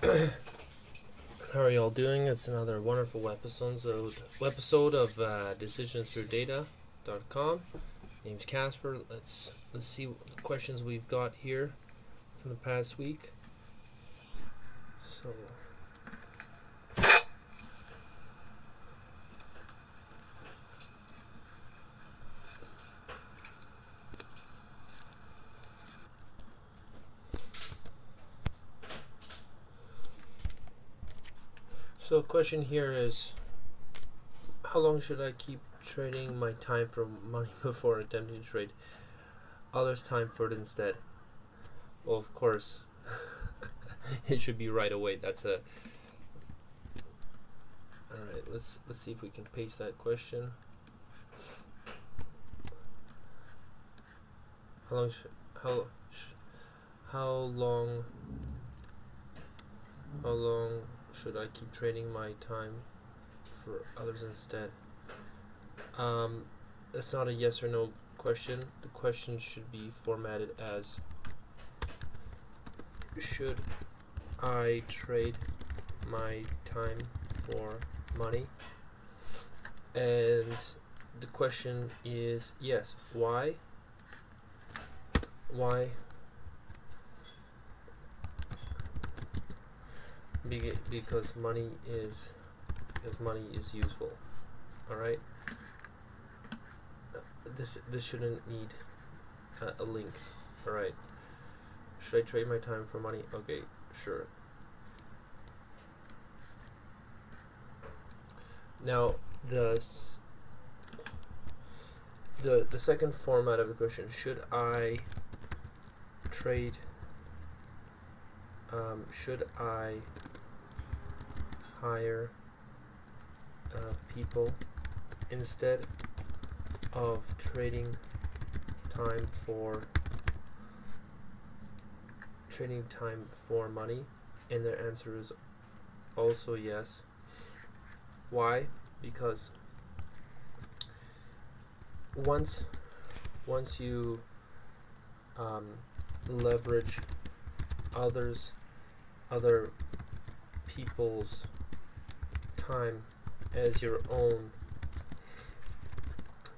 How are y'all doing? It's another wonderful episode of DecisionsThroughData.com. Name's Casper. Let's see what questions we've got here from the past week. So the question here is, how long should I keep trading my time for money before attempting to trade others' time for it instead? Well, of course, it should be right away. Alright, let's see if we can paste that question. How long should I keep trading my time for others instead? That's not a yes or no question. The question should be formatted as, should I trade my time for money? And the question is yes. Why? Because money is useful. All right. This shouldn't need a link. All right. Should I trade my time for money? Okay, sure. Now the second format of the question: should I trade? Should I hire people instead of trading time for money? And their answer is also yes. Why? Because once you leverage other people's time as your own,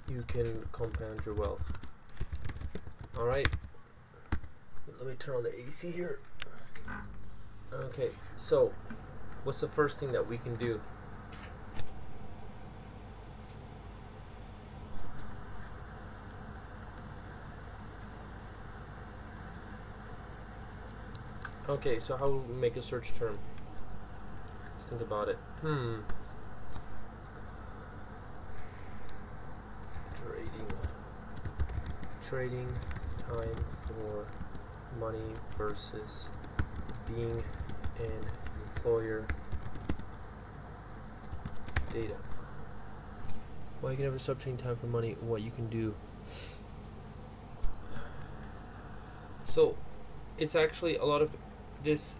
you can compound your wealth. Alright, let me turn on the AC here. Okay, so what's the first thing that we can do? Okay, so how will we make a search term? Let's think about it. Trading time for money versus being an employer. Data. Why you can never stop trading time for money, what you can do. So it's actually a lot of this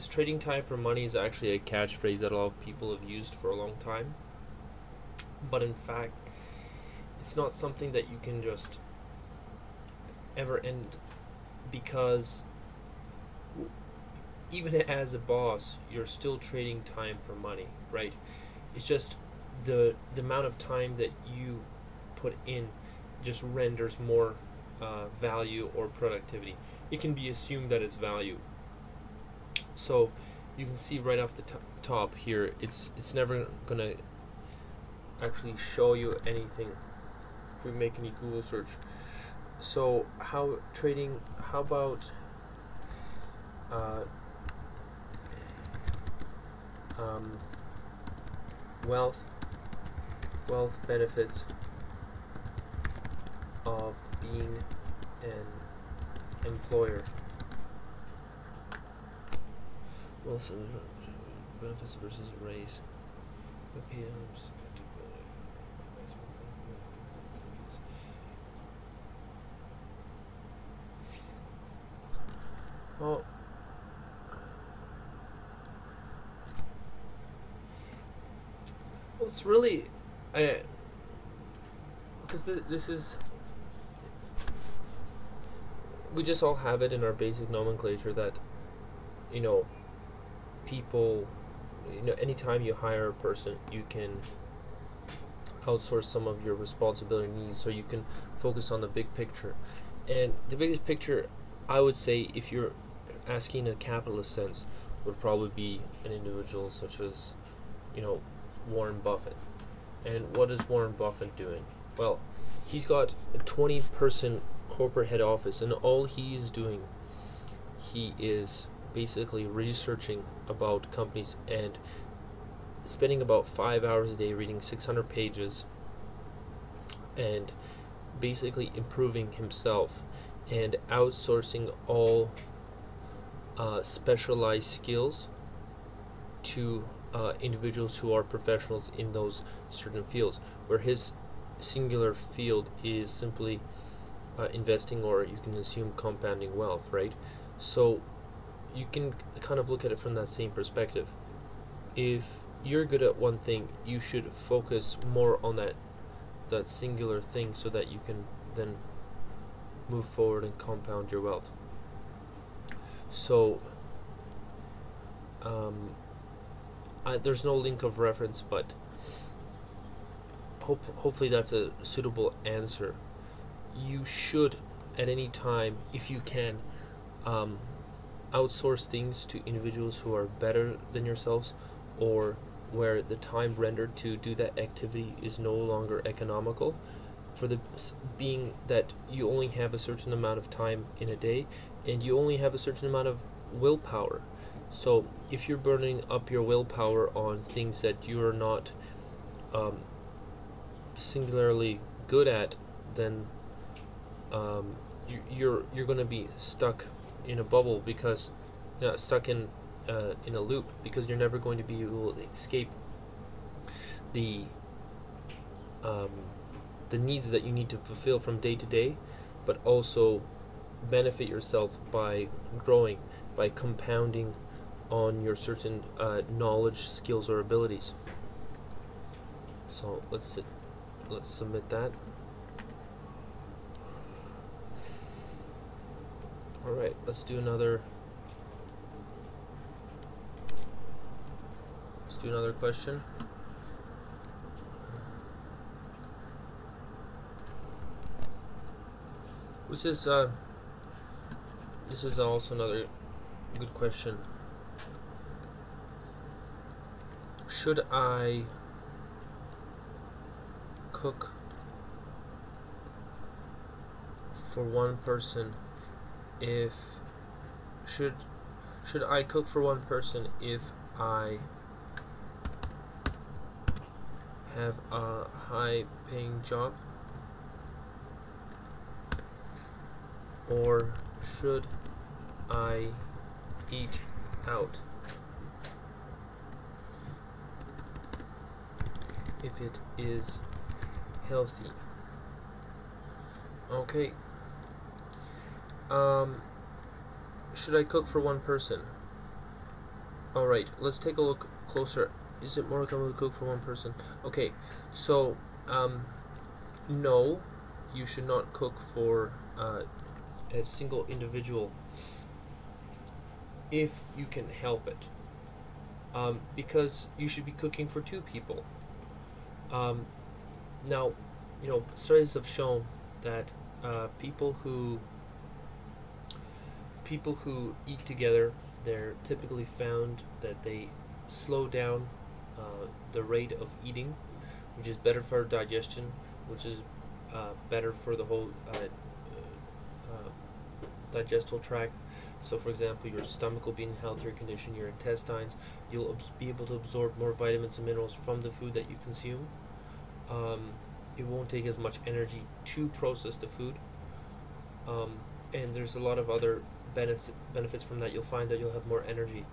trading time for money is actually a catchphrase that a lot of people have used for a long time, but in fact it's not something that you can just ever end, because even as a boss you're still trading time for money, right? It's just the amount of time that you put in just renders more value or productivity. It can be assumed that it's value. So you can see right off the top here, it's never gonna actually show you anything if we make any Google search. So how about wealth benefits of being an employer. Wealth benefits versus raise. Well, it's really because this is, we just all have it in our basic nomenclature that, you know, people, anytime you hire a person, you can outsource some of your responsibility needs so you can focus on the big picture. And the biggest picture, I would say, if you're asking in a capitalist sense, would probably be an individual such as, Warren Buffett. And what is Warren Buffett doing? Well, he's got a 20-person corporate head office, and all he is doing, he is basically researching about companies and spending about 5 hours a day reading 600 pages and basically improving himself and outsourcing all specialized skills to individuals who are professionals in those certain fields, where his singular field is simply investing, or you can assume compounding wealth, right? So you can kind of look at it from that same perspective. If you're good at one thing, you should focus more on that singular thing so that you can then move forward and compound your wealth. So there's no link of reference, but hopefully that's a suitable answer. You should, at any time, if you can, outsource things to individuals who are better than yourselves, or where the time rendered to do that activity is no longer economical, for the being that you only have a certain amount of time in a day and you only have a certain amount of willpower. So if you're burning up your willpower on things that you are not singularly good at, then you're going to be stuck in a bubble, because stuck in a loop, because you're never going to be able to escape the needs that you need to fulfill from day to day, but also benefit yourself by growing, by compounding on your certain knowledge, skills, or abilities. So let's submit that. All right, let's do another question. This is also another good question. Should I cook for one person if I cook for one person if I have a high paying job, or should I eat out if it is healthy? Okay. Should I cook for one person? Alright, let's take a look closer. Is it more economical to cook for one person? Okay, so no, you should not cook for a single individual if you can help it, because you should be cooking for two people. Now, studies have shown that people who eat together, they're typically found that they slow down the rate of eating, which is better for digestion, which is better for the whole digestal tract. So for example, your stomach will be in healthier condition, your intestines, you'll be able to absorb more vitamins and minerals from the food that you consume. It won't take as much energy to process the food, and there's a lot of other benefits from that. You'll find that you'll have more energy,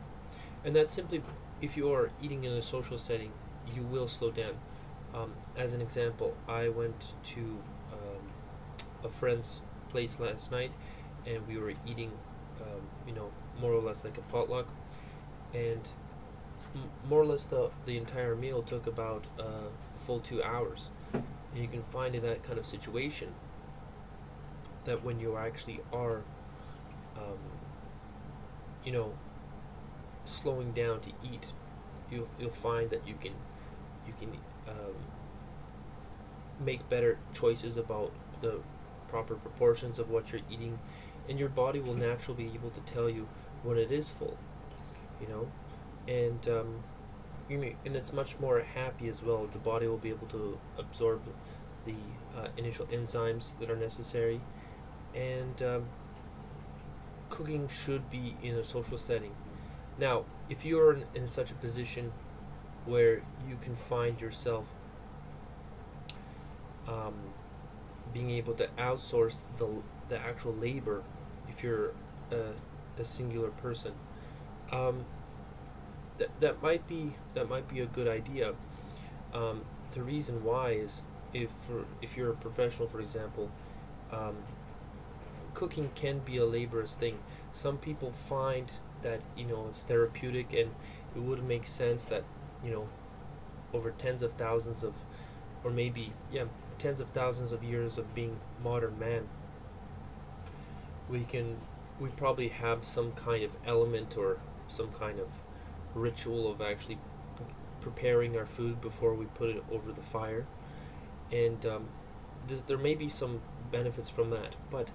and that's simply if you are eating in a social setting, you will slow down. As an example, I went to a friend's place last night, and we were eating, more or less like a potluck, and more or less the entire meal took about a full 2 hours. And you can find in that kind of situation that when you actually are slowing down to eat, you'll find that you can make better choices about the proper proportions of what you're eating, and your body will naturally be able to tell you when it is full, you know, and and it's much more happy as well. The body will be able to absorb the initial enzymes that are necessary, and cooking should be in a social setting. Now, if you are in such a position where you can find yourself um, being able to outsource the actual labor, if you're a singular person, that might be a good idea. The reason why is if you're a professional, for example, cooking can be a laborious thing. Some people find that it's therapeutic, and it would make sense that over tens of thousands of, or maybe tens of thousands of years of being modern man, we probably have some kind of element or some kind of ritual of actually preparing our food before we put it over the fire, and there may be some benefits from that. But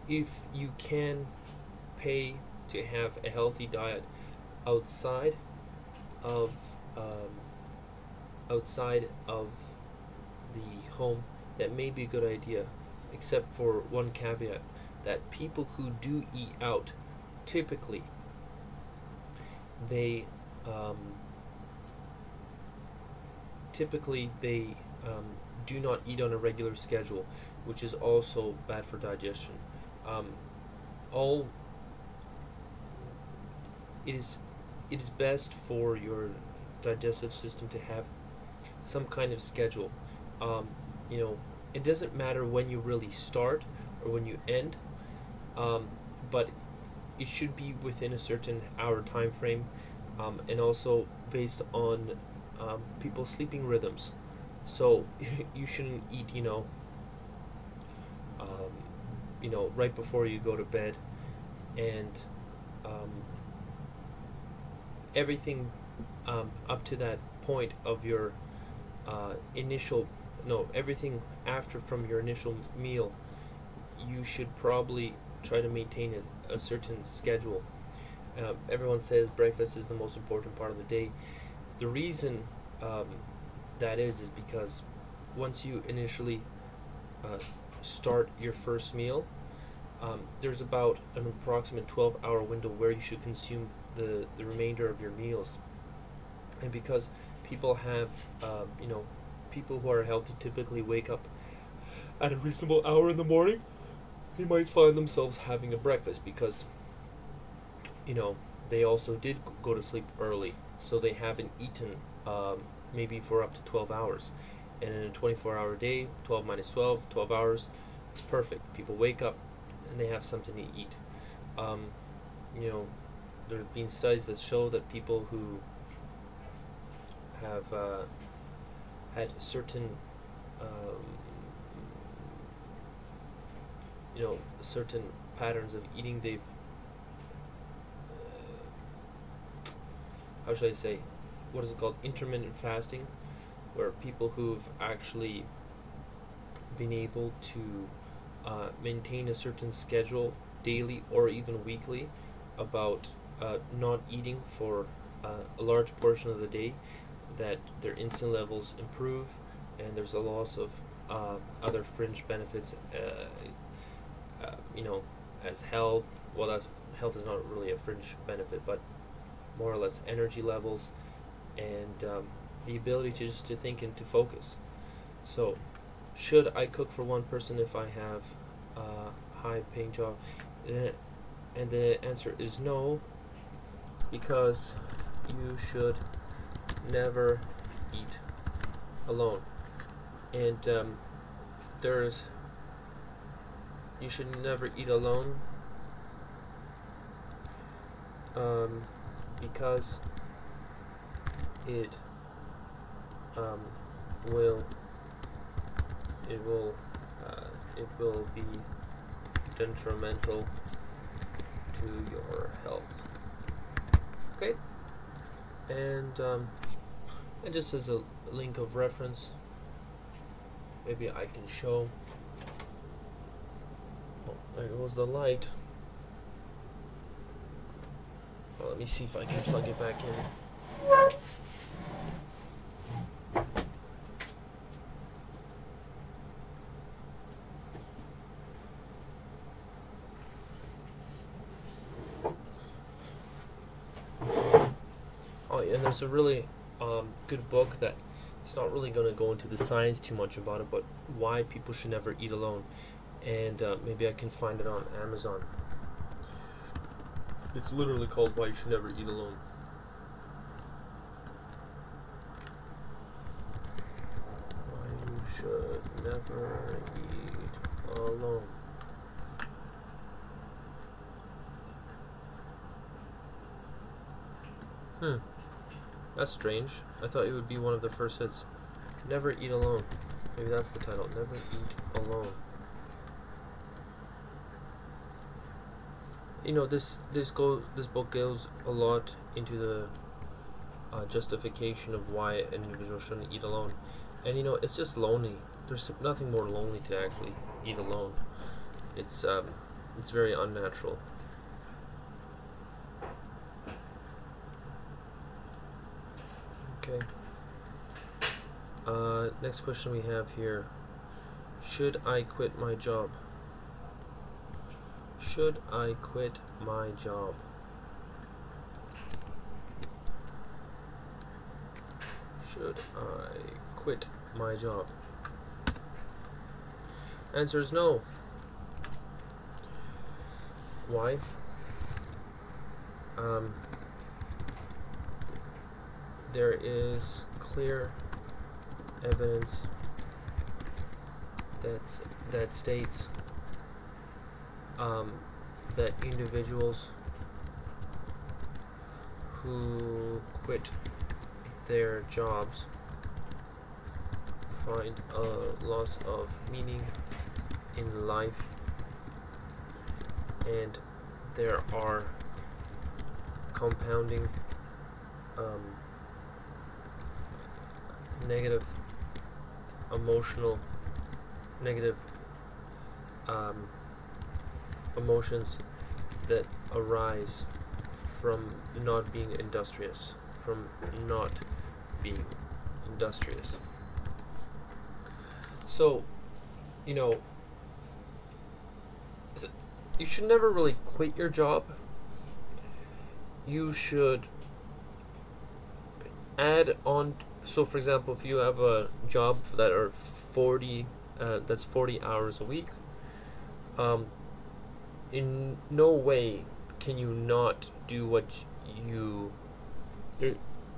if you can pay to have a healthy diet outside of um, outside of the home, that may be a good idea, except for one caveat, that people who do eat out, typically they um, do not eat on a regular schedule, which is also bad for digestion. All it is best for your digestive system to have some kind of schedule. It doesn't matter when you really start or when you end, but it should be within a certain hour time frame, and also based on people's sleeping rhythms. So you shouldn't eat, right before you go to bed, and everything up to that point of your everything after from your initial meal, you should probably try to maintain a certain schedule. Everyone says breakfast is the most important part of the day. The reason that is because once you initially start your first meal, there's about an approximate 12-hour window where you should consume the remainder of your meals. And because people have, people who are healthy typically wake up at a reasonable hour in the morning, they might find themselves having a breakfast because, they also did go to sleep early, so they haven't eaten maybe for up to 12 hours. And in a 24-hour day, 12 minus 12, 12 hours, it's perfect. People wake up and they have something to eat. There have been studies that show that people who have had certain certain patterns of eating, they've how should I say, what is it called, intermittent fasting, where people who've actually been able to maintain a certain schedule daily or even weekly about not eating for a large portion of the day, that their insulin levels improve, and there's a loss of other fringe benefits, as health. Well, health is not really a fringe benefit, but more or less energy levels, and the ability to think and to focus. So, should I cook for one person if I have a high-paying job? And the answer is no, because you should never eat alone. And you should never eat alone, because it will be detrimental to your health. Okay, and just as a link of reference, maybe I can show. Oh, there goes the light. Well, let me see if I can plug it back in. Oh yeah, and there's a really good book that it's not really going to go into the science too much about it, but why people should never eat alone. And maybe I can find it on Amazon. It's literally called Why You Should Never Eat Alone. Why you should never eat alone. That's strange. I thought it would be one of the first hits. Never eat alone. Maybe that's the title. Never eat alone. You know, this book goes a lot into the justification of why an individual shouldn't eat alone, and you know, it's just lonely. There's nothing more lonely to actually eat alone. It's very unnatural. Okay. Next question we have here. Should I quit my job? Should I quit my job? Should I quit my job? Answer is no. Why? There is clear evidence that states that individuals who quit their jobs find a loss of meaning in life, and there are compounding negative emotions that arise from not being industrious, So, you know, you should never really quit your job. You should add on. So, for example, if you have a job that are 40 hours a week, in no way can you not do what you.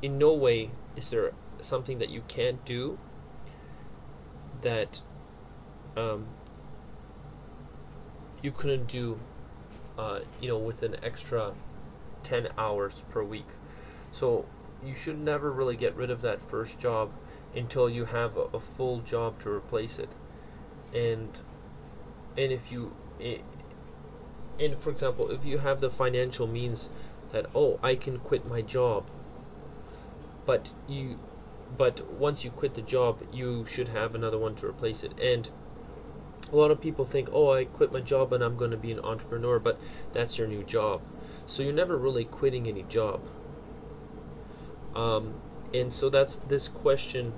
In no way is there something that you can't do that you couldn't do, with an extra 10 hours per week. So you should never really get rid of that first job until you have a full job to replace it. And if you, and for example, if you have the financial means that, oh, I can quit my job, but once you quit the job, you should have another one to replace it. And a lot of people think, oh, I quit my job and I'm going to be an entrepreneur, but that's your new job. So you're never really quitting any job. And so that's this question.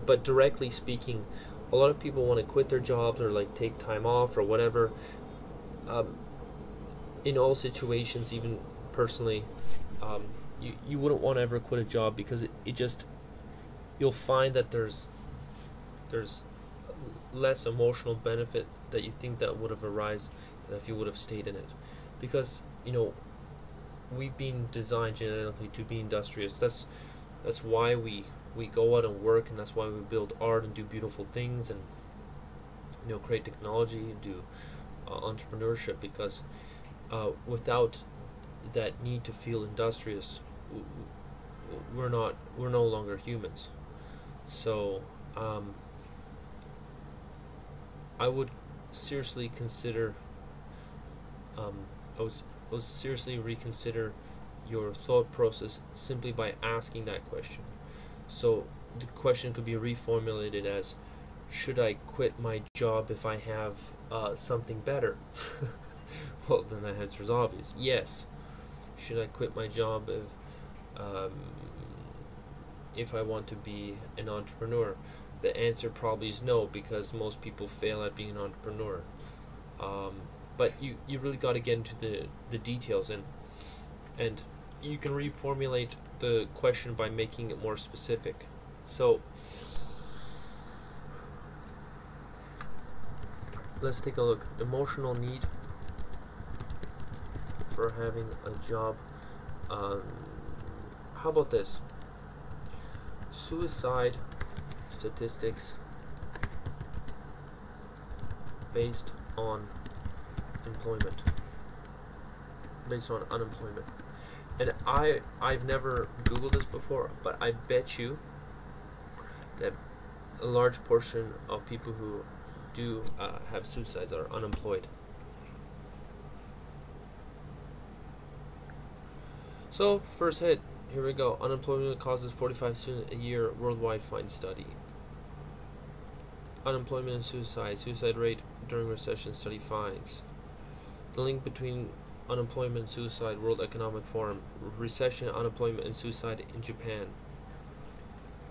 But directly speaking, a lot of people want to quit their jobs or like take time off or whatever. In all situations, even personally, you wouldn't want to ever quit a job, because it just, you'll find that there's less emotional benefit that you think that would have arisen than if you would have stayed in it. Because, we've been designed genetically to be industrious. That's why we go out and work, and that's why we build art and do beautiful things, and create technology and do entrepreneurship, because without that need to feel industrious, we're no longer humans. So I would seriously consider I would seriously reconsider your thought process simply by asking that question. So the question could be reformulated as, should I quit my job if I have something better? Well, then the answer is obvious. Yes. Should I quit my job if I want to be an entrepreneur? The answer probably is no, because most people fail at being an entrepreneur. But you really got to get into the details, and you can reformulate the question by making it more specific. So let's take a look. Emotional need for having a job. How about this? Suicide statistics based on unemployment. And I've never Googled this before, but I bet you that a large portion of people who do have suicides are unemployed. So, first hit, here we go. Unemployment causes 45 students a year worldwide find study. Unemployment and suicide rate during recession study finds. The link between unemployment and suicide, World Economic Forum. Recession, unemployment, and suicide in Japan.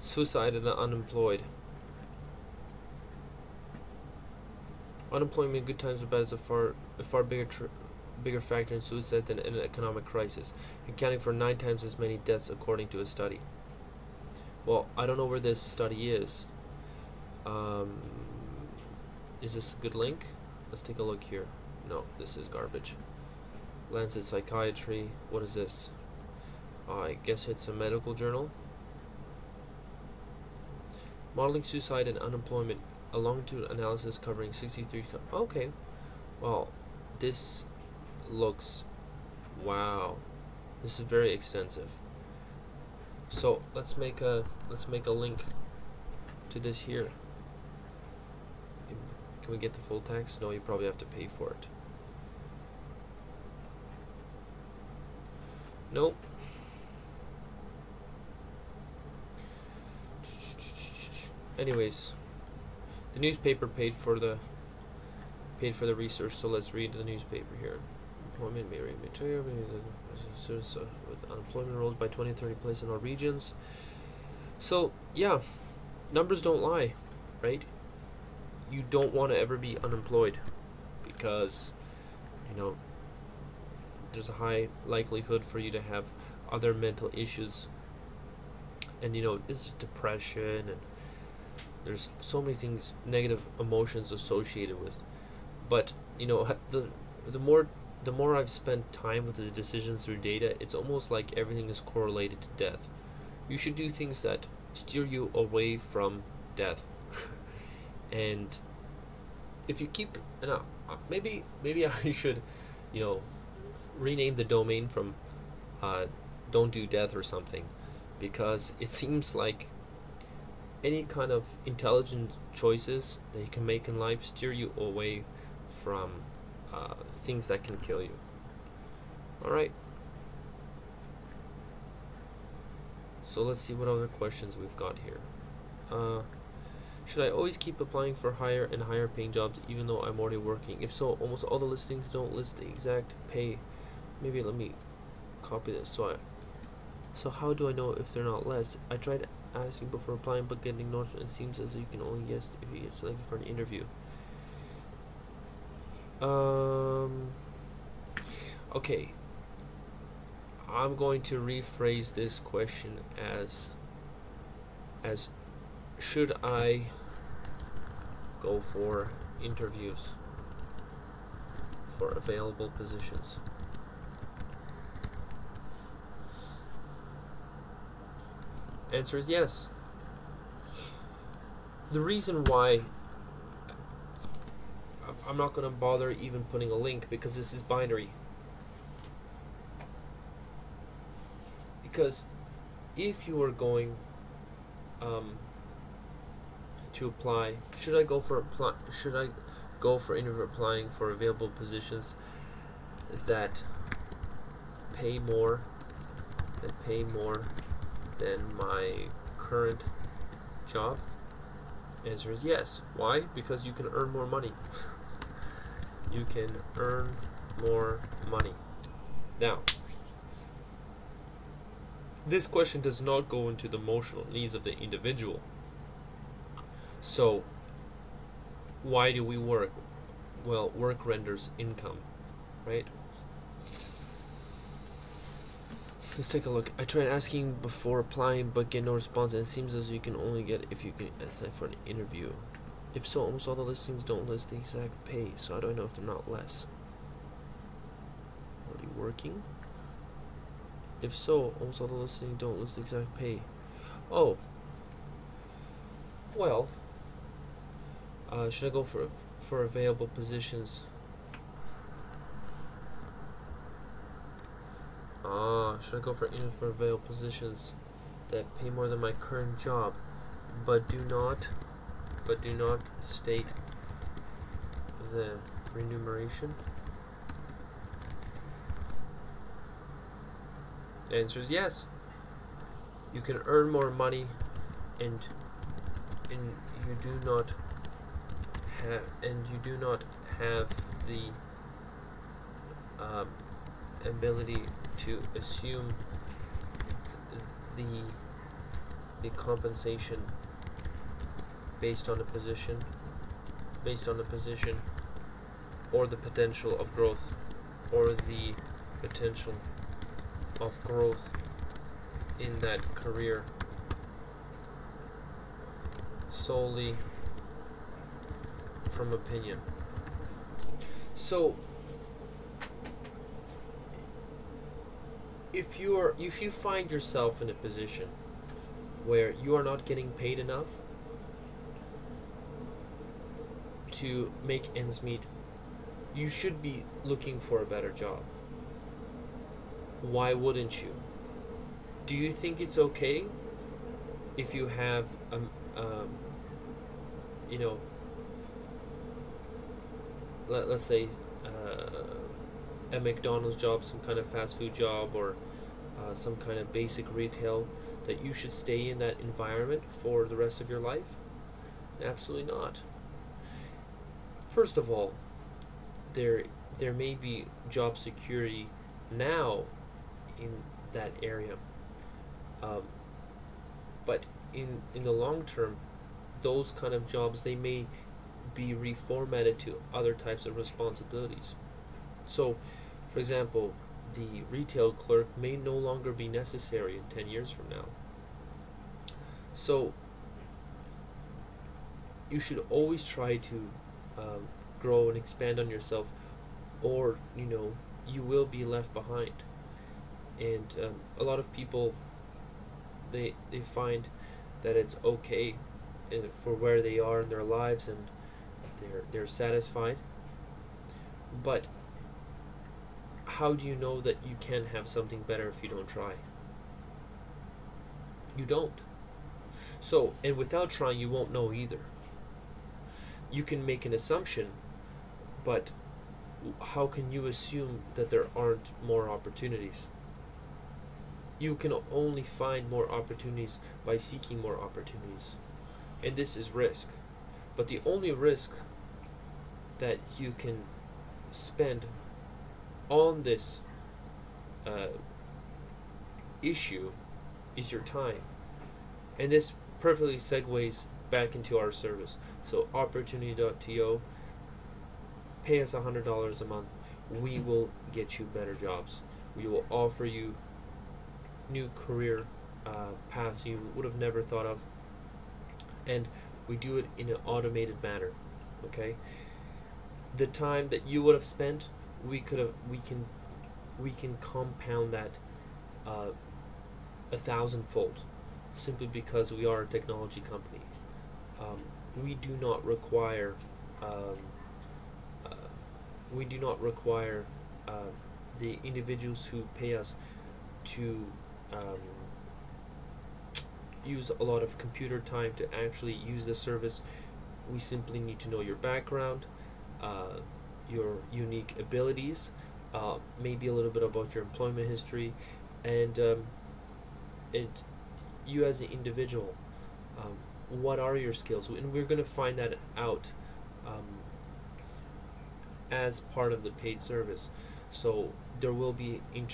Suicide and the unemployed. Unemployment in good times or bad is a far bigger factor in suicide than in an economic crisis, accounting for 9 times as many deaths according to a study. Well, I don't know where this study is. Is this a good link? Let's take a look here. No, this is garbage. Lancet Psychiatry. What is this? I guess it's a medical journal. Modeling suicide and unemployment. A longitude analysis covering 63. Okay. Well, this looks, wow, this is very extensive. So let's make a link to this here. Can we get the full text? No, you probably have to pay for it. Nope. Anyways, the newspaper paid for the research, so let's read the newspaper here. Employment may rate material with unemployment rose by 20-30 places in all regions. So yeah, numbers don't lie, right? You don't want to ever be unemployed, because there's a high likelihood for you to have other mental issues, and it's depression, and there's so many things, negative emotions associated with. But the more I've spent time with the decisions through data, it's almost like everything is correlated to death. You should do things that steer you away from death. And if you keep, maybe I should, rename the domain from "don't do death" or something, because it seems like any kind of intelligent choices that you can make in life steer you away from things that can kill you. Alright, so let's see what other questions we've got here. Should I always keep applying for higher and higher paying jobs even though I'm already working? If so, almost all the listings don't list the exact pay. Maybe let me copy this. So how do I know if they're not less? I tried asking before applying but getting ignored, and it seems as though you can only guess if you get selected for an interview. Okay, I'm going to rephrase this question as should I go for interviews for available positions? Answer is yes. The reason why I'm not going to bother even putting a link, because this is binary. Because if you are going to apply, should I go for interview applying for available positions that pay more that pay more than my current job? Answer is yes. Why? Because you can earn more money. You can earn more money. Now, this question does not go into the emotional needs of the individual. So, why do we work? Well, work renders income, right? Let's take a look. I tried asking before applying but get no response, and it seems as though you can only get if you can sign for an interview. If so, almost all the listings don't list the exact pay, so how do I know if they're not less? Already working? If so, almost all the listings don't list the exact pay. Oh. Well, should I go for available positions? Should I go for available positions that pay more than my current job, but do not state the remuneration? The answer is yes. You can earn more money, and you do not have the ability to assume the compensation based on the position, or the potential of growth, in that career, solely from opinion. So if you find yourself in a position where you are not getting paid enough to make ends meet, you should be looking for a better job. Why wouldn't you? Do you think it's okay if you have let's say a McDonald's job, some kind of fast food job, or some kind of basic retail, that you should stay in that environment for the rest of your life? Absolutely not. First of all, there may be job security now in that area, but in the long term, those kind of jobs, they may be reformatted to other types of responsibilities. So, for example, the retail clerk may no longer be necessary in 10 years from now. So, you should always try to grow and expand on yourself, or you will be left behind. And a lot of people, they find that it's okay for where they are in their lives, and they're satisfied. But how do you know that you can have something better if you don't try? You don't. So, and without trying, you won't know either. You can make an assumption, but how can you assume that there aren't more opportunities? You can only find more opportunities by seeking more opportunities. And this is risk. But the only risk that you can spend on this issue is your time. And this perfectly segues back into our service. So opportunity.to, pay us $100 a month. We will get you better jobs. We will offer you new career paths you would have never thought of, and we do it in an automated manner. Okay, the time that you would have spent, we can compound that 1,000-fold, simply because we are a technology company. We do not require the individuals who pay us to use a lot of computer time to actually use the service. We simply need to know your background, your unique abilities, maybe a little bit about your employment history, and it you as an individual, what are your skills, and we're going to find that out as part of the paid service. So there will be an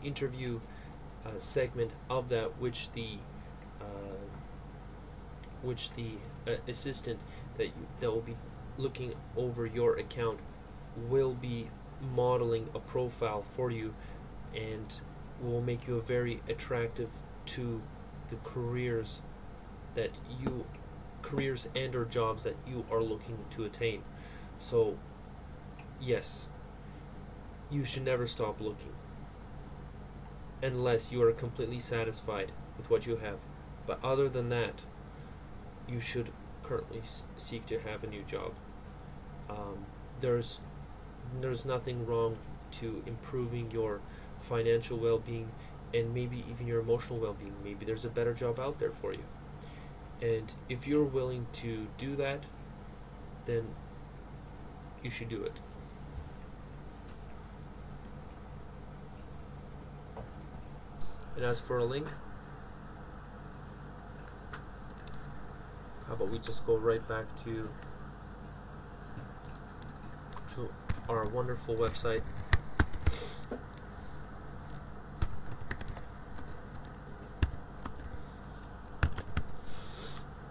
interview segment of that, which the assistant that will be looking over your account will be modeling a profile for you, and will make you a very attractive to the that you careers and or jobs that you are looking to attain. So yes, you should never stop looking unless you are completely satisfied with what you have. But other than that, you should currently seek to have a new job. There's nothing wrong to improving your financial well-being, and maybe even your emotional well-being. Maybe there's a better job out there for you, and if you're willing to do that, then you should do it. And as for a link, how about we just go right back to our wonderful website.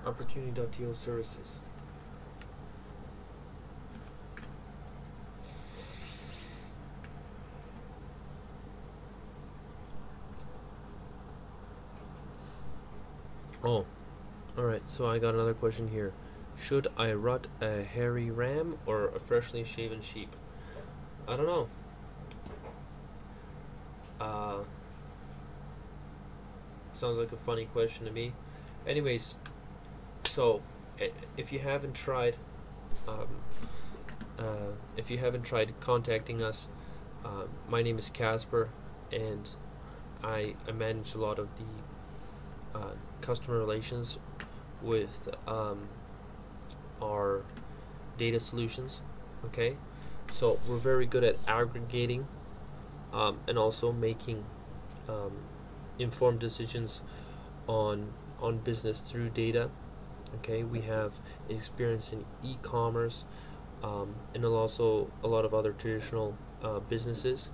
Opportunity.to services. Oh, alright, so I got another question here. Should I rut a hairy ram or a freshly shaven sheep? I don't know. Sounds like a funny question to me. Anyways, so if you haven't tried contacting us, my name is Casper, and I manage a lot of the customer relations with our data solutions. Okay, so we're very good at aggregating and also making informed decisions on business through data. Okay, we have experience in e-commerce and also a lot of other traditional businesses.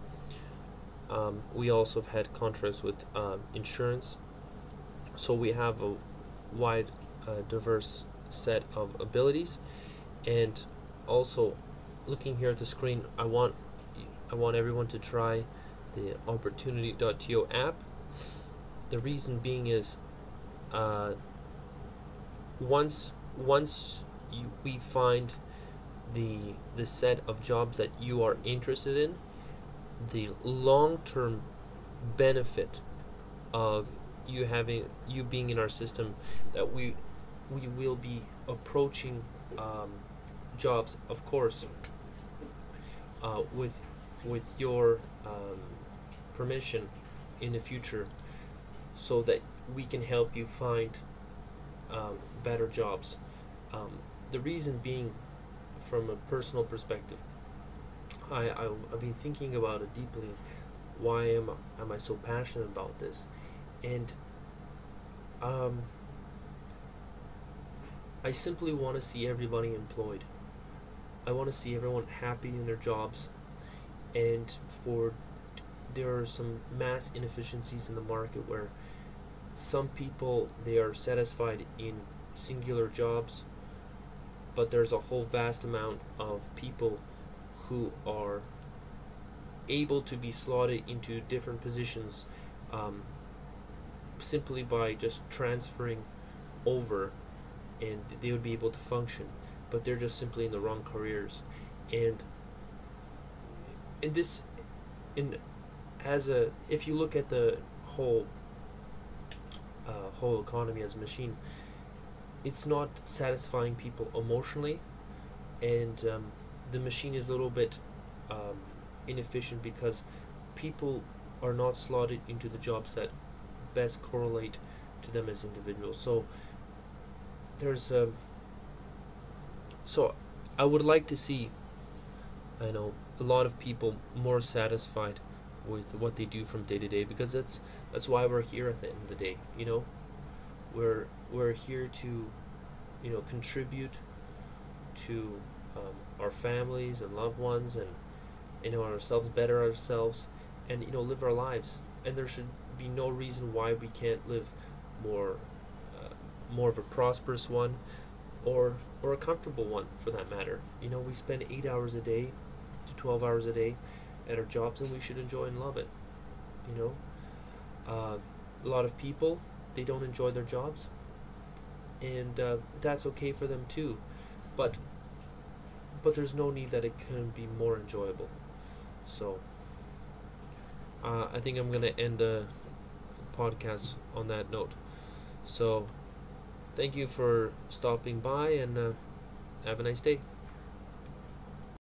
We also have had contracts with insurance, so we have a wide, diverse set of abilities. And also, looking here at the screen, I want everyone to try the Opportunity.to app. The reason being is, once we find the set of jobs that you are interested in, the long-term benefit of you being in our system, that we will be approaching jobs, of course, with your permission in the future, so that we can help you find better jobs. The reason being, from a personal perspective, I've been thinking about it deeply. Why am I so passionate about this? And I simply want to see everybody employed. I want to see everyone happy in their jobs, and there are some mass inefficiencies in the market where some people, they are satisfied in singular jobs, but there's a whole vast amount of people who are able to be slotted into different positions simply by just transferring over, and they would be able to function, but they're just simply in the wrong careers. And if you look at the whole economy as a machine, it's not satisfying people emotionally, and the machine is a little bit inefficient because people are not slotted into the jobs that best correlate to them as individuals. So I would like to see, a lot of people more satisfied with what they do from day to day, because that's why we're here at the end of the day. We're here to contribute to our families and loved ones, and ourselves, better ourselves, and live our lives. And there should be no reason why we can't live more more of a prosperous one, or a comfortable one for that matter. We spend 8 hours a day to 12 hours a day at our jobs, and we should enjoy and love it. you know a lot of people, they don't enjoy their jobs, and that's okay for them too, but there's no need that it can be more enjoyable. So I think I'm gonna end the podcast on that note. So thank you for stopping by, and have a nice day.